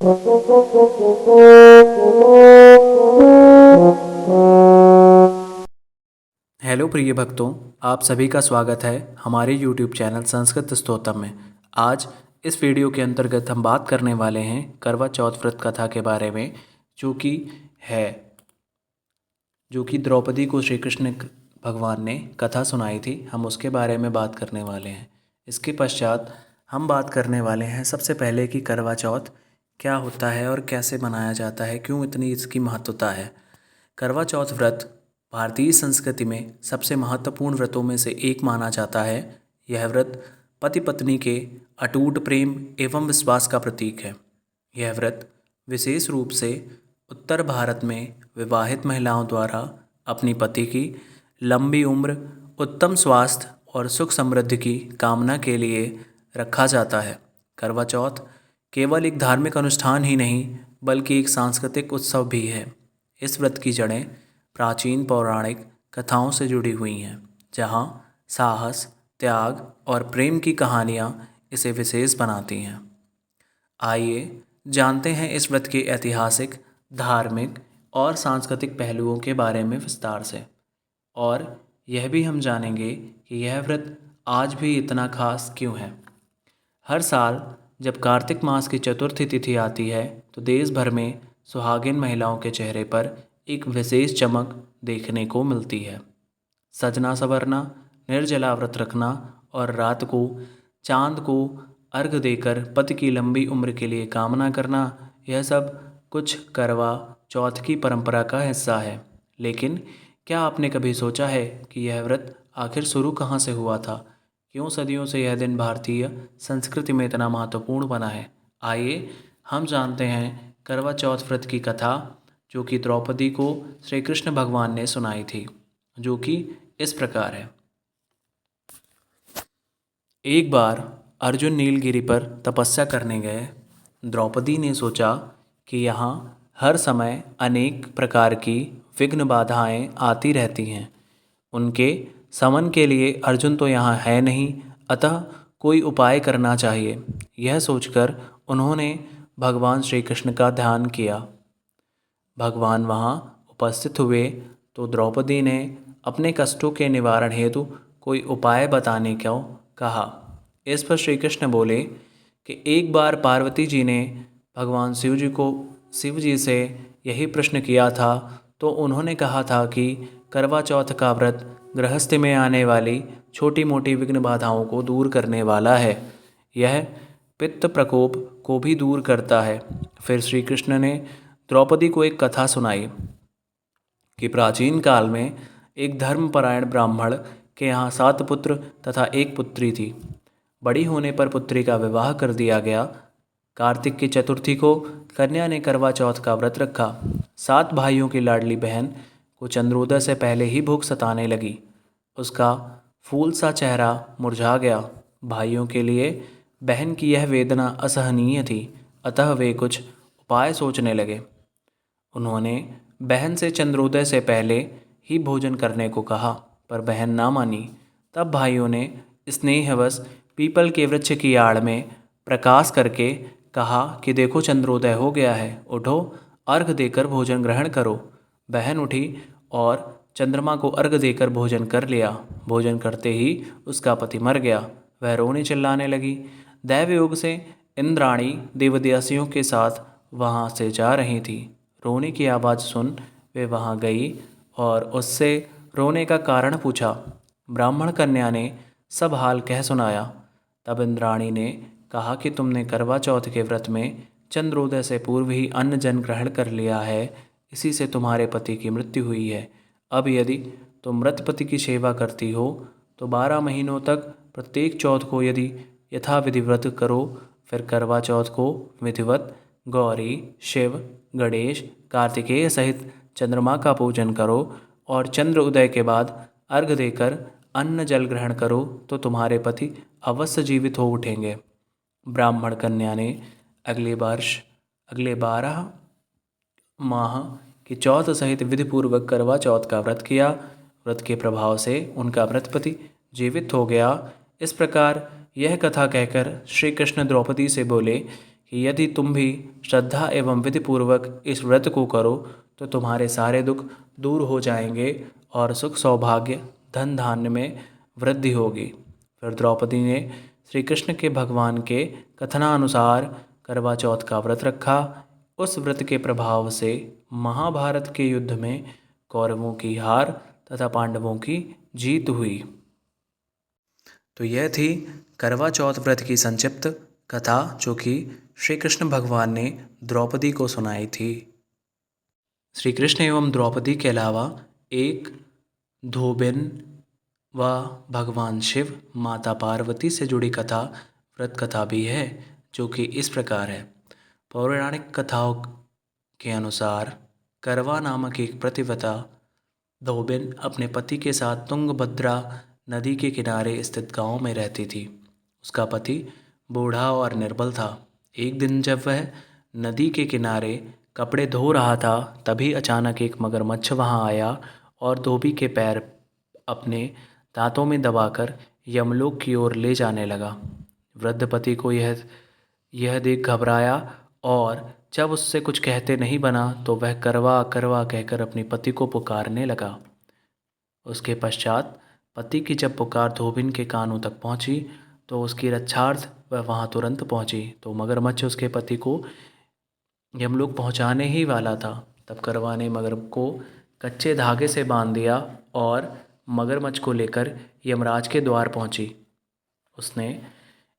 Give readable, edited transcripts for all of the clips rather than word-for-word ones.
Hello प्रिय भक्तों, आप सभी का स्वागत है हमारे YouTube चैनल संस्कृत स्तोत्रम में। आज इस वीडियो के अंतर्गत हम बात करने वाले हैं करवा चौथ व्रत कथा के बारे में, जो कि है जो कि द्रौपदी को श्री कृष्ण भगवान ने कथा सुनाई थी। हम उसके बारे में बात करने वाले हैं। इसके पश्चात हम बात करने वाले हैं सबसे पहले कि करवा चौथ क्या होता है और कैसे मनाया जाता है, क्यों इतनी इसकी महत्वता है। करवा चौथ व्रत भारतीय संस्कृति में सबसे महत्वपूर्ण व्रतों में से एक माना जाता है। यह व्रत पति पत्नी के अटूट प्रेम एवं विश्वास का प्रतीक है। यह व्रत विशेष रूप से उत्तर भारत में विवाहित महिलाओं द्वारा अपनी पति की लंबी उम्र, उत्तम स्वास्थ्य और सुख समृद्धि की कामना के लिए रखा जाता है। करवा चौथ केवल एक धार्मिक अनुष्ठान ही नहीं, बल्कि एक सांस्कृतिक उत्सव भी है। इस व्रत की जड़ें प्राचीन पौराणिक कथाओं से जुड़ी हुई हैं, जहाँ साहस, त्याग और प्रेम की कहानियाँ इसे विशेष बनाती हैं। आइए जानते हैं इस व्रत के ऐतिहासिक, धार्मिक और सांस्कृतिक पहलुओं के बारे में विस्तार से। और यह भी हम जानेंगे कि यह व्रत आज भी इतना खास क्यों है। हर साल जब कार्तिक मास की चतुर्थी तिथि आती है, तो देश भर में सुहागिन महिलाओं के चेहरे पर एक विशेष चमक देखने को मिलती है। सजना संवरना, निर्जला व्रत रखना और रात को चांद को अर्घ देकर पति की लंबी उम्र के लिए कामना करना, यह सब कुछ करवा चौथ की परंपरा का हिस्सा है। लेकिन क्या आपने कभी सोचा है कि यह व्रत आखिर शुरू कहाँ से हुआ था? क्यों सदियों से यह दिन भारतीय संस्कृति में इतना महत्वपूर्ण बना है? आइए हम जानते हैं करवा चौथ व्रत की कथा, जो कि द्रौपदी को श्री कृष्ण भगवान ने सुनाई थी, जो कि इस प्रकार है। एक बार अर्जुन नीलगिरी पर तपस्या करने गए। द्रौपदी ने सोचा कि यहाँ हर समय अनेक प्रकार की विघ्न बाधाएं आती रहती हैं। उनके समन के लिए अर्जुन तो यहाँ है नहीं, अतः कोई उपाय करना चाहिए। यह सोचकर उन्होंने भगवान श्री कृष्ण का ध्यान किया। भगवान वहाँ उपस्थित हुए तो द्रौपदी ने अपने कष्टों के निवारण हेतु कोई उपाय बताने को कहा। इस पर श्री कृष्ण बोले कि एक बार पार्वती जी ने भगवान शिव जी से यही प्रश्न किया था, तो उन्होंने कहा था कि करवा चौथ का व्रत गृहस्थी में आने वाली छोटी मोटी विघ्न बाधाओं को दूर करने वाला है। यह पित्त प्रकोप को भी दूर करता है। फिर श्री कृष्ण ने द्रौपदी को एक कथा सुनाई कि प्राचीन काल में एक धर्मपरायण ब्राह्मण के यहाँ 7 पुत्र तथा एक पुत्री थी। बड़ी होने पर पुत्री का विवाह कर दिया गया। कार्तिक की चतुर्थी को कन्या ने करवा चौथ का व्रत रखा। 7 भाइयों की लाडली बहन को चंद्रोदय से पहले ही भूख सताने लगी। उसका फूल सा चेहरा मुरझा गया। भाइयों के लिए बहन की यह वेदना असहनीय थी, अतः वे कुछ उपाय सोचने लगे। उन्होंने बहन से चंद्रोदय से पहले ही भोजन करने को कहा, पर बहन ना मानी। तब भाइयों ने स्नेहवश पीपल के वृक्ष की आड़ में प्रकाश करके कहा कि देखो, चंद्रोदय हो गया है, उठो, अर्घ देकर भोजन ग्रहण करो। बहन उठी और चंद्रमा को अर्घ देकर भोजन कर लिया। भोजन करते ही उसका पति मर गया। वह रोने चिल्लाने लगी। दैवयोग से इंद्राणी देवदासियों के साथ वहाँ से जा रही थी। रोने की आवाज़ सुन वे वहाँ गई और उससे रोने का कारण पूछा। ब्राह्मण कन्या ने सब हाल कह सुनाया। तब इंद्राणी ने कहा कि तुमने करवा चौथ के व्रत में चंद्रोदय से पूर्व ही अन्न जन ग्रहण कर लिया है, इसी से तुम्हारे पति की मृत्यु हुई है। अब यदि तुम मृत पति की सेवा करती हो तो 12 महीनों तक प्रत्येक चौथ को यदि यथाविधि व्रत करो, फिर करवा चौथ को विधिवत गौरी, शिव, गणेश, कार्तिकेय सहित चंद्रमा का पूजन करो और चंद्र उदय के बाद अर्घ देकर अन्न जल ग्रहण करो, तो तुम्हारे पति अवश्य जीवित हो उठेंगे। ब्राह्मण कन्या ने अगले 12 माह की चौथ सहित विधिपूर्वक करवा चौथ का व्रत किया। व्रत के प्रभाव से उनका मृतपति जीवित हो गया। इस प्रकार यह कथा कहकर श्री कृष्ण द्रौपदी से बोले कि यदि तुम भी श्रद्धा एवं विधिपूर्वक इस व्रत को करो तो तुम्हारे सारे दुख दूर हो जाएंगे और सुख सौभाग्य धन धान्य में वृद्धि होगी। फिर द्रौपदी ने श्री कृष्ण के भगवान के कथनानुसार करवा चौथ का व्रत रखा। उस व्रत के प्रभाव से महाभारत के युद्ध में कौरवों की हार तथा पांडवों की जीत हुई। तो यह थी करवा चौथ व्रत की संक्षिप्त कथा जो कि श्री कृष्ण भगवान ने द्रौपदी को सुनाई थी। श्री कृष्ण एवं द्रौपदी के अलावा एक धोबिन व भगवान शिव माता पार्वती से जुड़ी कथा व्रत कथा भी है जो कि इस प्रकार है। पौराणिक कथाओं के अनुसार करवा नामक एक पतिव्रता धोबिन अपने पति के साथ तुंगभद्रा नदी के किनारे स्थित गांव में रहती थी। उसका पति बूढ़ा और निर्बल था। एक दिन जब वह नदी के किनारे कपड़े धो रहा था तभी अचानक एक मगरमच्छ वहां आया और धोबी के पैर अपने दांतों में दबाकर यमलोक की ओर ले जाने लगा। वृद्ध पति को यह देख घबराया और जब उससे कुछ कहते नहीं बना तो वह करवा करवा कहकर अपने पति को पुकारने लगा। उसके पश्चात पति की जब पुकार धोबिन के कानों तक पहुंची तो उसकी रक्षार्थ वह वहां तुरंत पहुंची तो मगरमच्छ उसके पति को यमलोक पहुंचाने ही वाला था। तब करवा ने मगर को कच्चे धागे से बांध दिया और मगरमच्छ को लेकर यमराज के द्वार पहुंची। उसने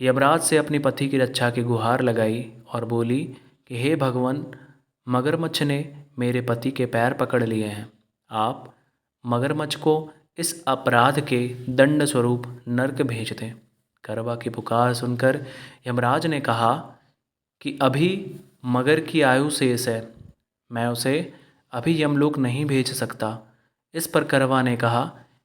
यमराज से अपने पति की रक्षा की गुहार लगाई और बोली कि हे भगवान, मगरमच्छ ने मेरे पति के पैर पकड़ लिए हैं। आप मगरमच्छ को इस अपराध के दंड स्वरूप नरक भेज दें। करवा की पुकार सुनकर यमराज ने कहा कि अभी मगर की आयु शेष है, मैं उसे अभी यमलोक नहीं भेज सकता। इस पर करवा ने कहा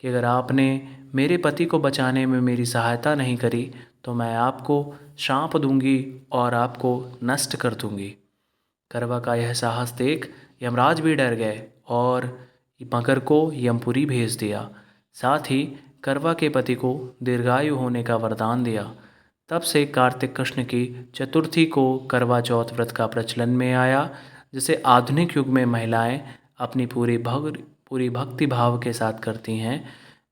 कि अगर आपने मेरे पति को बचाने में मेरी सहायता नहीं करी तो मैं आपको श्राप दूंगी और आपको नष्ट कर दूंगी। करवा का यह साहस देख यमराज भी डर गए और मगर को यमपुरी भेज दिया। साथ ही करवा के पति को दीर्घायु होने का वरदान दिया। तब से कार्तिक कृष्ण की चतुर्थी को करवा चौथ व्रत का प्रचलन में आया, जिसे आधुनिक युग में महिलाएं अपनी पूरी भक्ति भाव के साथ करती हैं।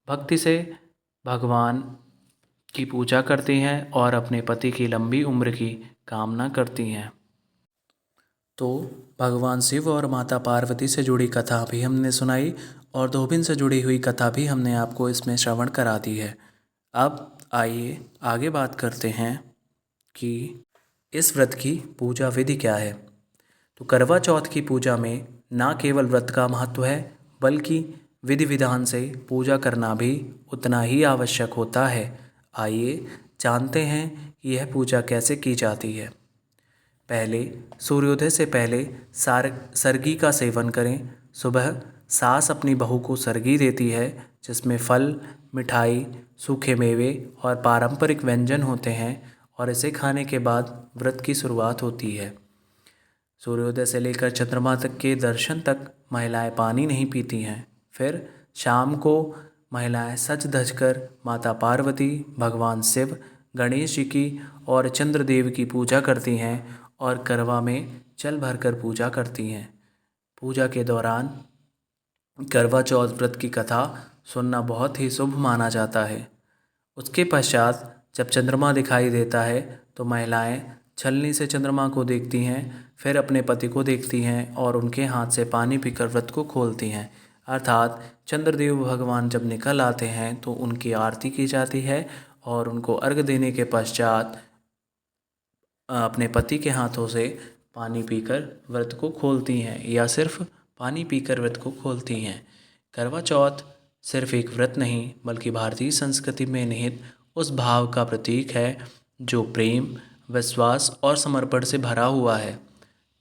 भक्ति से भगवान की पूजा करती हैं और अपने पति की लंबी उम्र की कामना करती हैं। तो भगवान शिव और माता पार्वती से जुड़ी कथा भी हमने सुनाई और धोबिन से जुड़ी हुई कथा भी हमने आपको इसमें श्रवण करा दी है। अब आइए आगे बात करते हैं कि इस व्रत की पूजा विधि क्या है। तो करवा चौथ की पूजा में न केवल व्रत का महत्व है बल्कि विधि विधान से पूजा करना भी उतना ही आवश्यक होता है। आइए जानते हैं कि यह पूजा कैसे की जाती है। पहले सूर्योदय से पहले सरगी का सेवन करें। सुबह सास अपनी बहू को सरगी देती है जिसमें फल, मिठाई, सूखे मेवे और पारंपरिक व्यंजन होते हैं और इसे खाने के बाद व्रत की शुरुआत होती है। सूर्योदय से लेकर चंद्रमा तक के दर्शन तक महिलाएं पानी नहीं पीती हैं। फिर शाम को महिलाएं सज धज कर माता पार्वती, भगवान शिव, गणेश जी की और चंद्रदेव की पूजा करती हैं और करवा में जल भरकर पूजा करती हैं। पूजा के दौरान करवा चौथ व्रत की कथा सुनना बहुत ही शुभ माना जाता है। उसके पश्चात जब चंद्रमा दिखाई देता है तो महिलाएं छलनी से चंद्रमा को देखती हैं, फिर अपने पति को देखती हैं और उनके हाथ से पानी पीकर व्रत को खोलती हैं। अर्थात चंद्रदेव भगवान जब निकल आते हैं तो उनकी आरती की जाती है और उनको अर्घ्य देने के पश्चात अपने पति के हाथों से पानी पीकर व्रत को खोलती हैं या सिर्फ पानी पीकर व्रत को खोलती हैं। करवा चौथ सिर्फ एक व्रत नहीं बल्कि भारतीय संस्कृति में निहित उस भाव का प्रतीक है जो प्रेम, विश्वास और समर्पण से भरा हुआ है।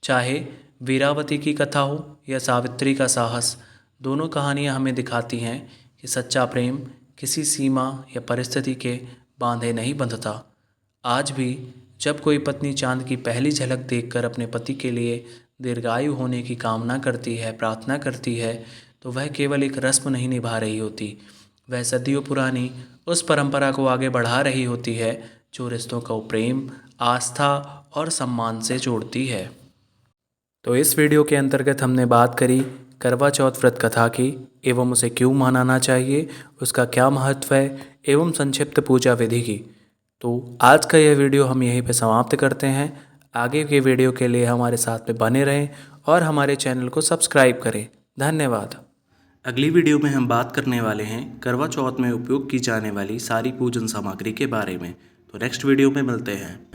चाहे वीरावती की कथा हो या सावित्री का साहस, दोनों कहानियाँ हमें दिखाती हैं कि सच्चा प्रेम किसी सीमा या परिस्थिति के बांधे नहीं बंधता। आज भी जब कोई पत्नी चांद की पहली झलक देखकर अपने पति के लिए दीर्घायु होने की कामना करती है, प्रार्थना करती है, तो वह केवल एक रस्म नहीं निभा रही होती, वह सदियों पुरानी उस परंपरा को आगे बढ़ा रही होती है जो रिश्तों को प्रेम, आस्था और सम्मान से जोड़ती है। तो इस वीडियो के अंतर्गत हमने बात करी करवा चौथ व्रत कथा की एवं उसे क्यों मनाना चाहिए, उसका क्या महत्व है एवं संक्षिप्त पूजा विधि की। तो आज का यह वीडियो हम यहीं पे समाप्त करते हैं। आगे के वीडियो के लिए हमारे साथ में बने रहें और हमारे चैनल को सब्सक्राइब करें। धन्यवाद। अगली वीडियो में हम बात करने वाले हैं करवा चौथ में उपयोग की जाने वाली सारी पूजन सामग्री के बारे में। तो नेक्स्ट वीडियो में मिलते हैं।